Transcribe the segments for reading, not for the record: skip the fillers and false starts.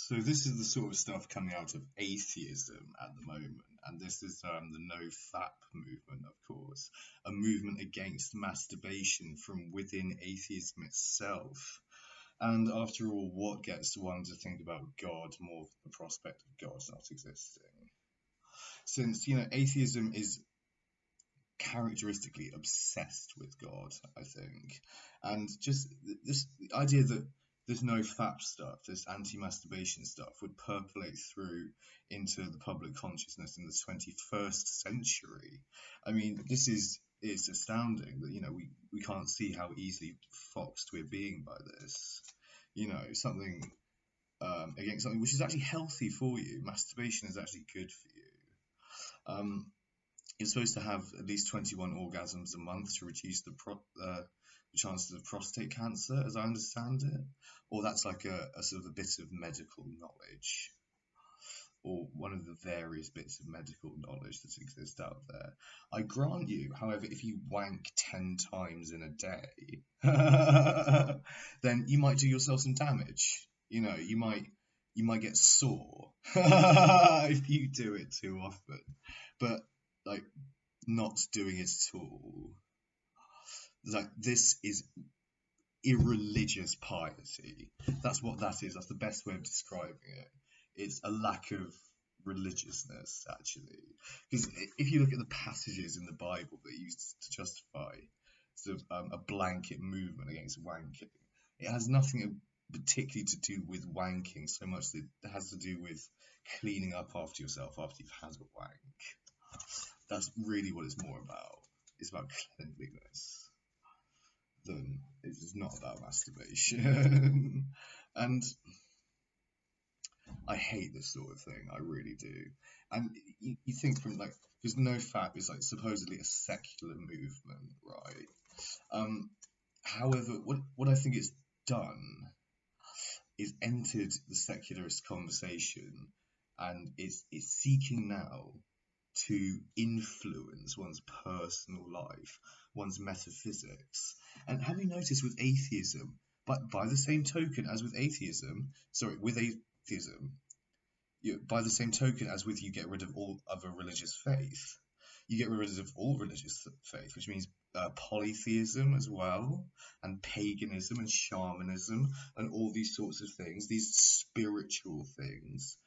So this is the sort of stuff coming out of atheism at the moment, and this is the no-fap movement, of course, a movement against masturbation from within atheism itself. And after all, what gets one to think about God more than the prospect of God not existing? Since, atheism is characteristically obsessed with God, I think. And just this idea that there's no FAP stuff, this anti-masturbation stuff would percolate through into the public consciousness in the 21st century. I mean, it's astounding that, we can't see how easily foxed we're being by this. Something against something which is actually healthy for you. Masturbation is actually good for you. You're supposed to have at least 21 orgasms a month to reduce the chances of prostate cancer, as I understand it. Or that's like a sort of a bit of medical knowledge, or one of the various bits of medical knowledge that exist out there. I grant you, however, if you wank 10 times in a day, then you might do yourself some damage. You might get sore if you do it too often. But like not doing it at all, like this is irreligious piety. That's what that is. That's the best way of describing it. It's a lack of religiousness, actually, because if you look at the passages in the Bible that used to justify sort of a blanket movement against wanking, it has nothing particularly to do with wanking so much that it has to do with cleaning up after yourself after you've had a wank. That's really what it's more about. It's about cleanliness. Than it's not about masturbation. And I hate this sort of thing. I really do. And you think from because NoFap is supposedly a secular movement, right? However, what I think it's done is entered the secularist conversation, and it's seeking now to influence one's personal life, one's metaphysics. And have you noticed with atheism, but by the same token as with atheism, by the same token as with you get rid of all other religious faith, you get rid of all religious faith, which means polytheism as well, and paganism and shamanism and all these sorts of things, these spiritual things,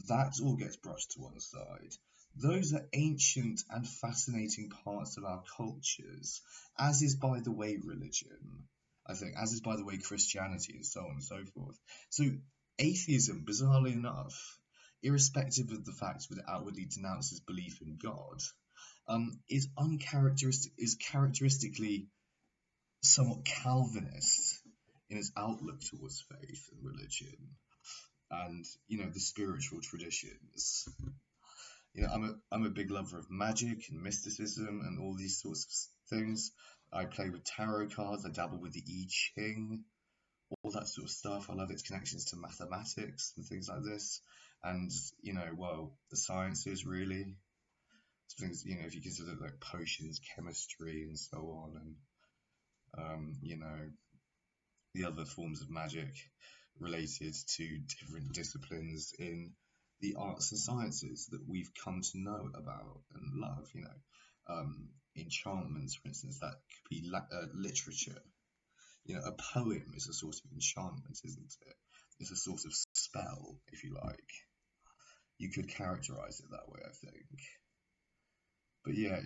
that all gets brushed to one side. Those are ancient and fascinating parts of our cultures, as is, by the way, religion, I think, as is, by the way, Christianity, and so on and so forth. So atheism, bizarrely enough, irrespective of the fact that it outwardly denounces belief in God, is characteristically somewhat Calvinist in its outlook towards faith and religion, and the spiritual traditions. I'm a big lover of magic and mysticism and all these sorts of things. I play with tarot cards. I dabble with the I Ching, all that sort of stuff. I love its connections to mathematics and things like this. And the sciences really. So things, if you consider like potions, chemistry, and so on, and the other forms of magic related to different disciplines in the arts and sciences that we've come to know about and love, enchantments, for instance, that could be literature. A poem is a sort of enchantment, isn't it? It's a sort of spell, if you like. You could characterize it that way, I think. But yeah,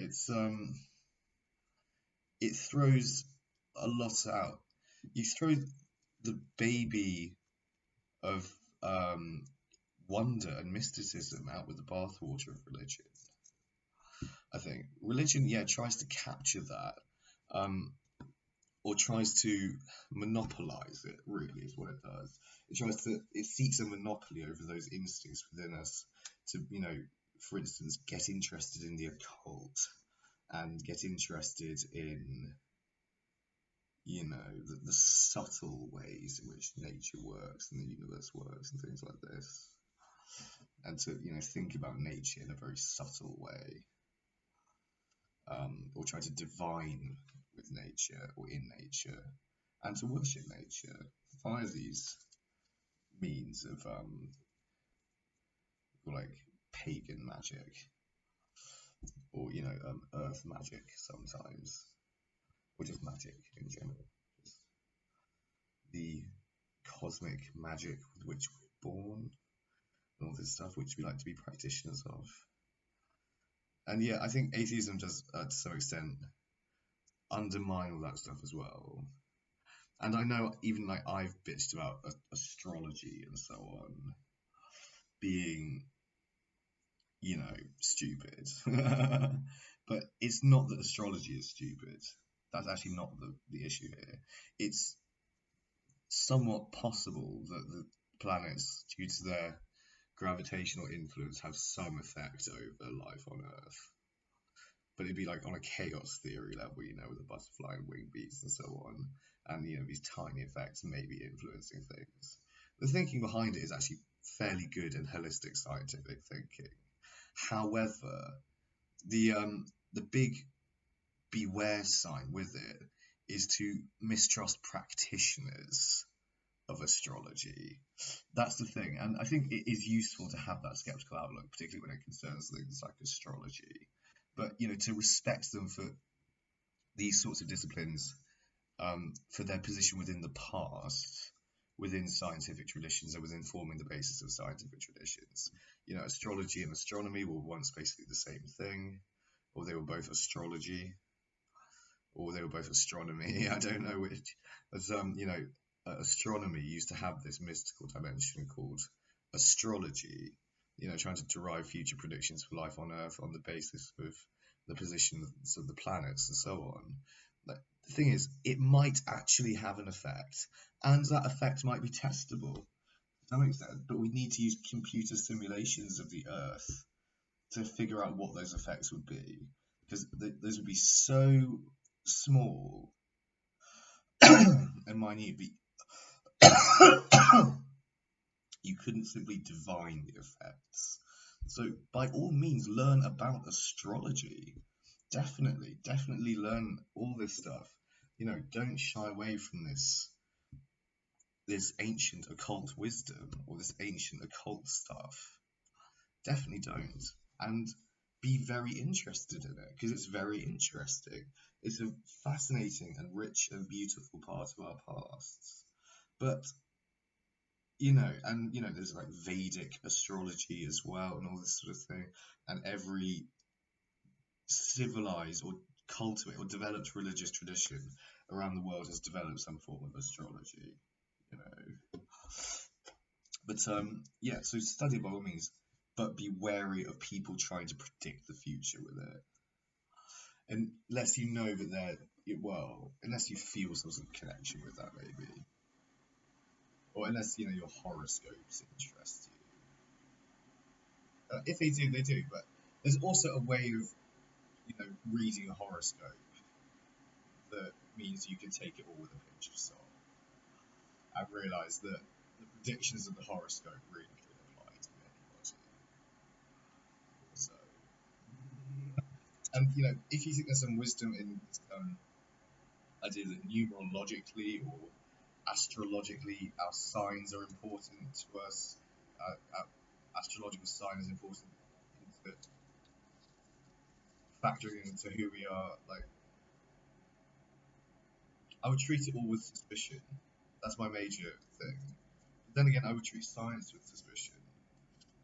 it throws a lot out. You throw the baby of wonder and mysticism out with the bathwater of religion. I think religion, tries to capture that, or tries to monopolize it. Really, is what it does. It seeks a monopoly over those instincts within us to, for instance, get interested in the occult and get interested in, the subtle ways in which nature works and the universe works and things like this. And to, think about nature in a very subtle way. Or try to divine with nature or in nature. And to worship nature via these means of like pagan magic, or earth magic sometimes, or just magic in general. Just the cosmic magic with which we're born, and all this stuff which we like to be practitioners of. And yeah, I think atheism does, to some extent, undermine all that stuff as well. And I know even like I've bitched about astrology and so on being, stupid. But it's not that astrology is stupid. That's actually not the issue here. It's somewhat possible that the planets, due to their gravitational influence, have some effect over life on Earth. But it'd be like on a chaos theory level, with the butterfly and wing beats and so on. And, these tiny effects may be influencing things. The thinking behind it is actually fairly good and holistic scientific thinking. However, the big beware sign with it is to mistrust practitioners of astrology. That's the thing, and I think it is useful to have that skeptical outlook, particularly when it concerns things like astrology. But to respect them for these sorts of disciplines, for their position within the past, within scientific traditions, and within forming the basis of scientific traditions. Astrology and astronomy were once basically the same thing, or they were both astrology, or they were both astronomy. I don't know which. As astronomy used to have this mystical dimension called astrology, trying to derive future predictions for life on Earth on the basis of the positions of the planets and so on. But the thing is, it might actually have an effect, and that effect might be testable. Does that make sense? But we need to use computer simulations of the Earth to figure out what those effects would be, because those would be so small and minute, you couldn't simply divine the effects. So by all means, learn about astrology. Definitely learn all this stuff. Don't shy away from this ancient occult wisdom or this ancient occult stuff. Definitely don't. And be very interested in it, because it's very interesting. It's a fascinating and rich and beautiful part of our pasts. But there's like Vedic astrology as well, and all this sort of thing. And every civilized or cultivated or developed religious tradition around the world has developed some form of astrology. But so study it by all means, but be wary of people trying to predict the future with it. Unless you know that unless you feel some sort of connection with that, maybe. Or unless, your horoscopes interest you. If they do, they do. But there's also a way of, reading a horoscope that means you can take it all with a pinch of salt. And realise that the predictions of the horoscope really can apply to anybody. So, and if you think there's some wisdom in this idea that numerologically or astrologically our signs are important to us, our astrological sign is important into factoring into who we are, like, I would treat it all with suspicion. That's my major thing. But then again, I would treat science with suspicion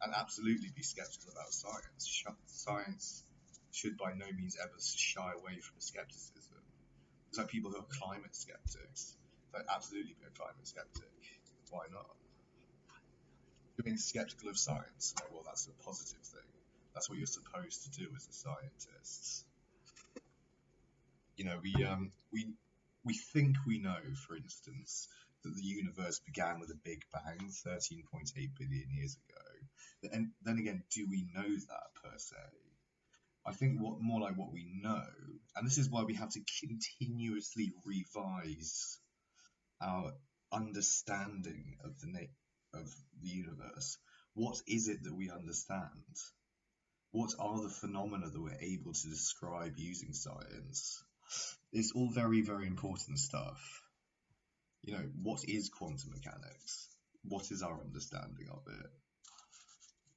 and absolutely be skeptical about science. Science should by no means ever shy away from skepticism. There's like people who are climate skeptics. Like, absolutely be a climate skeptic. Why not? Being skeptical of science, well, that's a positive thing. That's what you're supposed to do as a scientist. We think we know, for instance, that the universe began with a Big Bang 13.8 billion years ago. And then again, do we know that per se? I think more like what we know, and this is why we have to continuously revise our understanding of the universe. What is it that we understand? What are the phenomena that we're able to describe using science? It's all very, very important stuff. What is quantum mechanics? what is our understanding of it?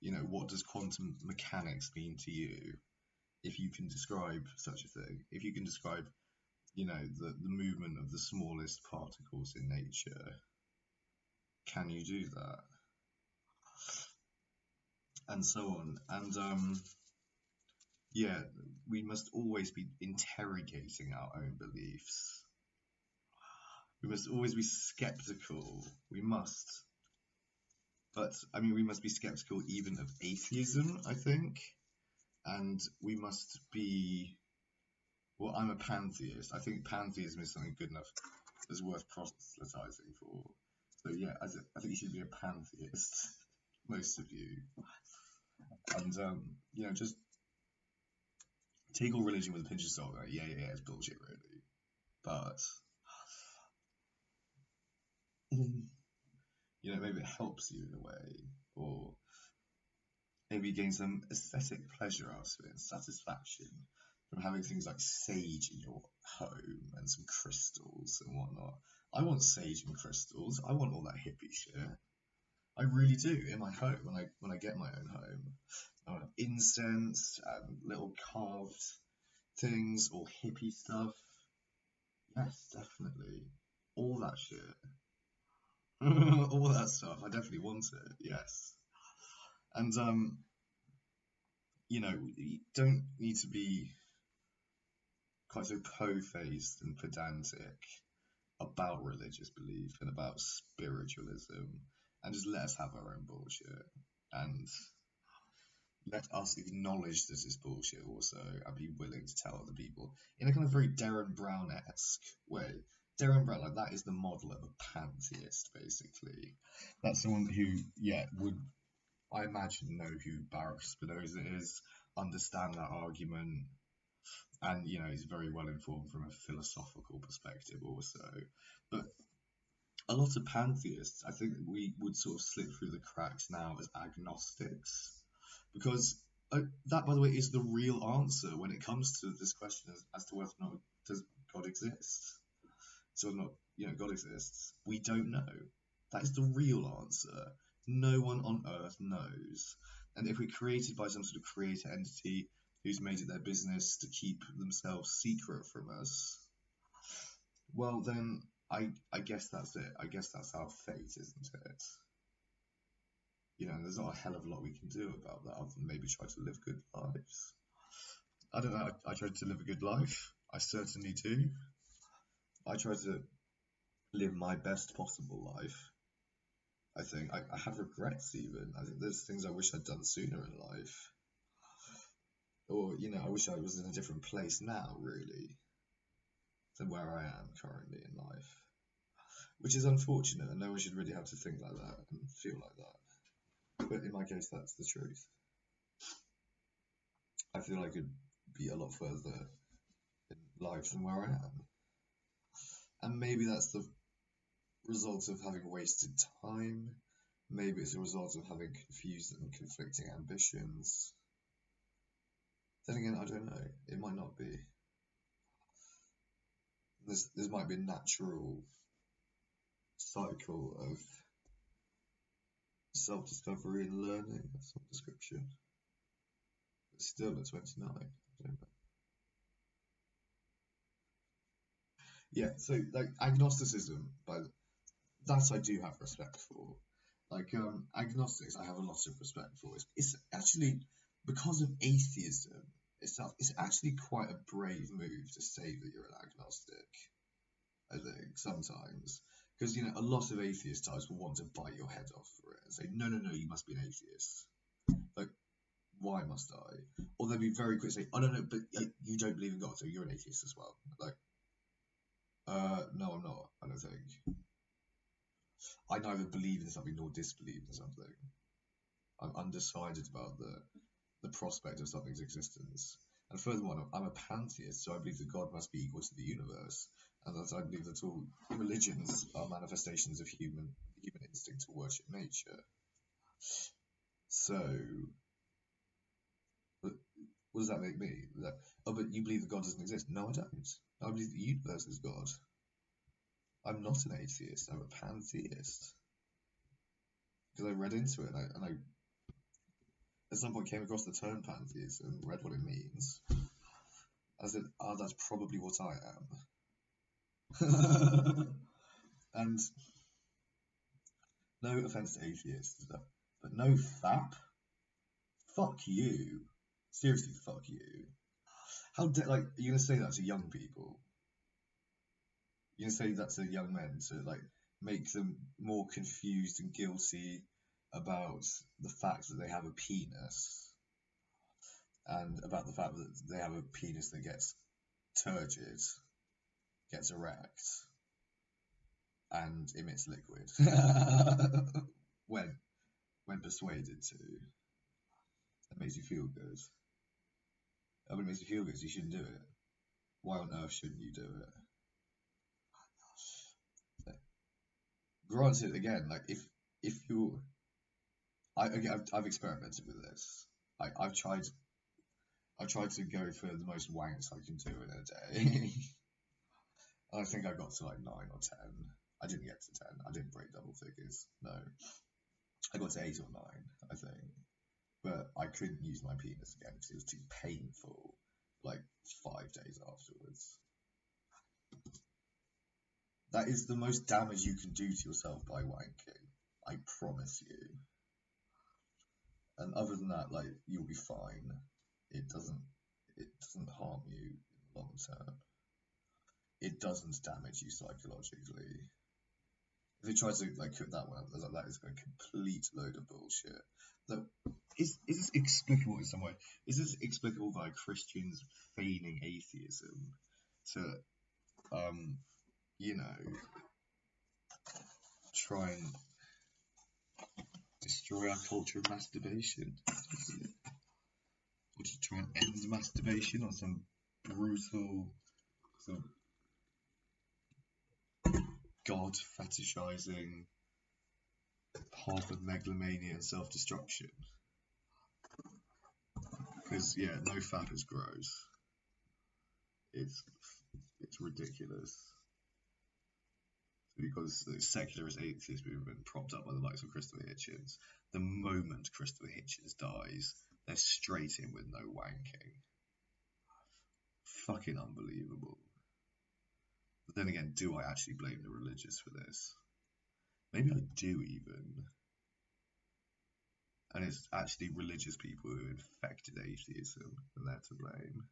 You know, what does quantum mechanics mean to you? If you can describe such a thing, if you can describe, you know, the movement of the smallest particles in nature, can you do that? And so on. And yeah, we must always be interrogating our own beliefs. We must always be skeptical. We must. But, I mean, we must be skeptical even of atheism, I think. And we must be... Well, I'm a pantheist. I think pantheism is something good enough that's worth proselytizing for. So, yeah, I think you should be a pantheist, most of you. And, you know, just take all religion with a pinch of salt. Right? Yeah, it's bullshit, really. But, you know, maybe it helps you in a way, or maybe you gain some aesthetic pleasure out of it, and satisfaction from having things like sage in your home and some crystals and whatnot. I want sage and crystals. I want all that hippie shit. I really do in my home when I get my own home. I want incense and little carved things, all hippie stuff. Yes, definitely. All that shit. All that stuff. I definitely want it. Yes. And you know, you don't need to be quite so po-faced and pedantic about religious belief and about spiritualism, and just let us have our own bullshit and let us acknowledge that it's bullshit also, and be willing to tell other people in a kind of very Derren Brown-esque way. Derren Brown, like, that is the model of a pantheist, basically. That's someone who, yeah, would, I imagine, know who Baruch Spinoza is, understand that argument, and, you know, he's very well informed from a philosophical perspective also. But a lot of pantheists, I think we would sort of slip through the cracks now as agnostics, because that, by the way, is the real answer when it comes to this question as to whether or not does God exist. So whether or not, you know, God exists, we don't know. That is the real answer. No one on earth knows. And if we're created by some sort of creator entity who's made it their business to keep themselves secret from us, well then I guess that's it. I guess that's our fate, isn't it? You know, there's not a hell of a lot we can do about that other than maybe try to live good lives. I don't know, I try to live a good life. I certainly do. I try to live my best possible life. I think I have regrets even. I think there's things I wish I'd done sooner in life. Or, you know, I wish I was in a different place now, really, than where I am currently in life. Which is unfortunate, and no one should really have to think like that and feel like that. But in my case, that's the truth. I feel I could be a lot further in life than where I am. And maybe that's the result of having wasted time. Maybe it's a result of having confused and conflicting ambitions. Then again, I don't know. It might not be. This might be a natural cycle of self-discovery and learning of some description. But still at 29, I don't know. Yeah, so like agnosticism, that I do have respect for. Like agnostics, I have a lot of respect for. It's actually, because of atheism itself, it's actually quite a brave move to say that you're an agnostic. I think sometimes, because you know a lot of atheist types will want to bite your head off for it and say, no, you must be an atheist. Like, why must I? Or they'll be very quick to say, oh no, but you don't believe in God, so you're an atheist as well. Like, no, I'm not. I don't think. I neither believe in something nor disbelieve in something. I'm undecided about the prospect of something's existence. And furthermore, I'm a pantheist, so I believe that God must be equal to the universe, and that I believe that all religions are manifestations of human instinct to worship nature. So, what does that make me? Oh, but you believe that God doesn't exist? No, I don't. I believe the universe is God. I'm not an atheist. I'm a pantheist. because I read into it, and I at some point came across the term pantheism and read what it means. I said, oh, that's probably what I am. And no offense to atheists, but no fap. Fuck you. Seriously, fuck you. Like, are you gonna say that to young people? You're gonna say that to young men to like make them more confused and guilty about the fact that they have a penis, and about the fact that they have a penis that gets turgid, gets erect, and emits liquid when persuaded to. That makes you feel good. When it makes you feel good, you shouldn't do it. Why on earth shouldn't you do it? Granted, again, like if you're, I've experimented with this. I've tried to go for the most wanks I can do in a day. I think I got to like 9 or 10. I didn't get to 10. I didn't break double figures. No, I got to 8 or 9, I think. But I couldn't use my penis again because it was too painful. Like 5 days afterwards. That is the most damage you can do to yourself by wanking. I promise you. And other than that, like, you'll be fine. It doesn't harm you in the long term. It doesn't damage you psychologically. If you try to like cut that one up, that is a complete load of bullshit. So, is this explicable in some way? Is this explicable by Christians feigning atheism to try and destroy our culture of masturbation? Or to try and end masturbation on some brutal, sort of god fetishizing path of megalomania and self-destruction? Because no fap is gross. It's ridiculous. Because the secularist atheist movement propped up by the likes of Christopher Hitchens, the moment Christopher Hitchens dies, they're straight in with no wanking. Fucking unbelievable. But then again, do I actually blame the religious for this? Maybe I do even. And it's actually religious people who infected atheism, and they're to blame.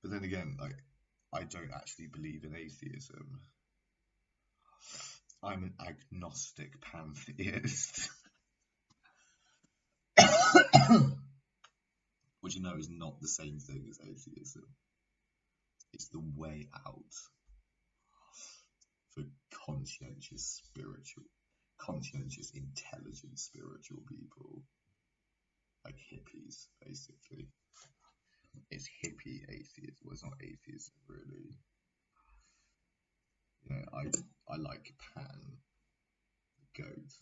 But then again, like, I don't actually believe in atheism. I'm an agnostic pantheist. Which is not the same thing as atheism. It's the way out for conscientious, intelligent, spiritual people. Like hippies, basically. It's hippie atheism. Well, it's not atheism, really. I like Pan, the goat.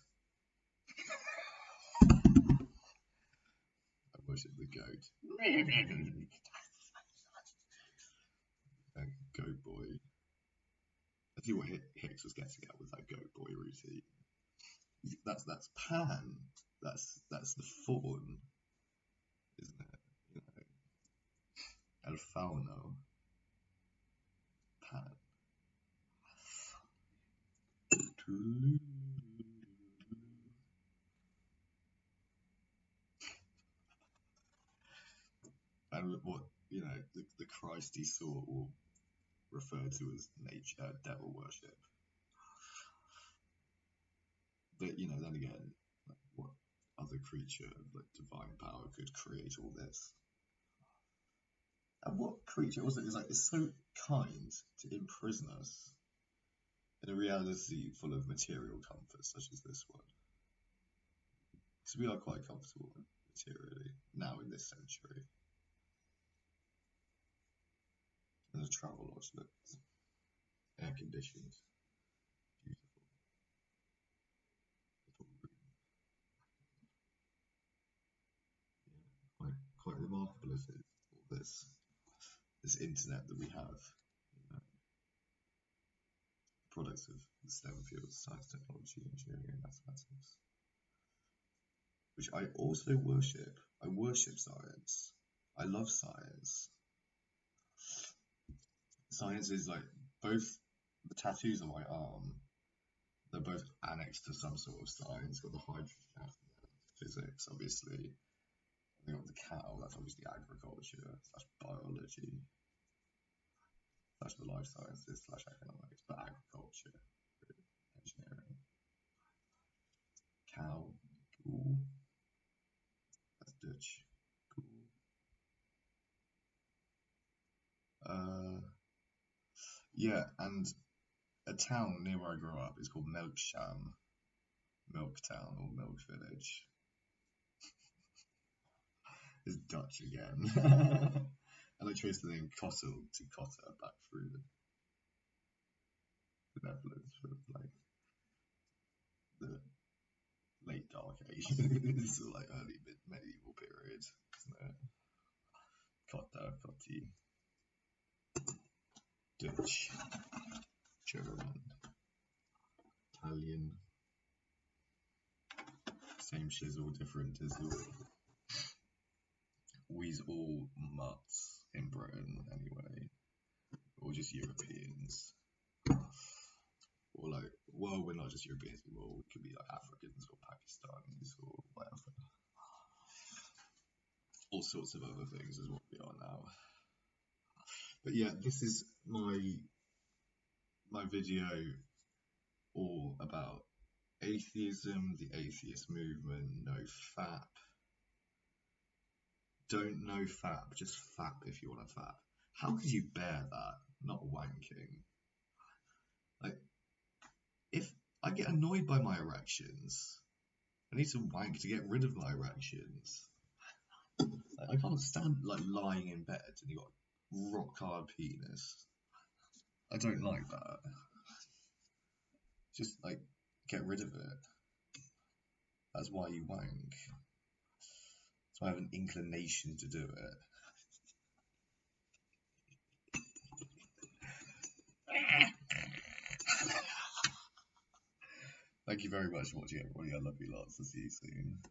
I worship the goat. Goat boy. I see what Hicks was getting at with that goat boy routine. That's Pan. That's the fawn, isn't it? El fauno. Pan. And what the Christ he saw will refer to as nature, devil worship. But then again, what other creature of like divine power could create all this? And what creature was it? It's so kind to imprison us in a reality full of material comforts such as this one. Because we are quite comfortable materially now in this century. And the travel lodge looks air conditioned, beautiful, little room. Yeah, quite remarkable, is it? All this internet that we have. products of the STEM fields, science, technology, engineering, and mathematics, which I also worship. I worship science. I love science. Science is like both the tattoos on my arm, they're both annexed to some sort of science. Got the hydrogen atom, physics, obviously. And then got the cow, that's obviously agriculture / biology / the life sciences / economics, but agriculture, engineering. Cow, cool. That's Dutch. Cool. Yeah, and a town near where I grew up is called Melksham, Milk Town or Milk Village. It's Dutch again. And I traced the name Kossel to Kotter back through the Netherlands for like the late Dark Ages, or like early medieval period, isn't it? Kotter, Kotti, Dutch, German, Italian, same shizzle, different dizzle. We's all mutts in Britain anyway, or just Europeans. Or like, well, we're not just Europeans anymore, we could be like Africans or Pakistanis or whatever. All sorts of other things is what we are now. But yeah, this is my video all about atheism, the atheist movement, no fap. Don't no fap, just fap if you want to fap. How could you bear that? Not wanking. Like, if I get annoyed by my erections, I need to wank to get rid of my erections. Like, I can't stand like lying in bed and you got a rock hard penis. I don't like that. Just like get rid of it. That's why you wank. That's why I have an inclination to do it. Thank you very much for watching, everybody. I love you lots. I'll see you soon.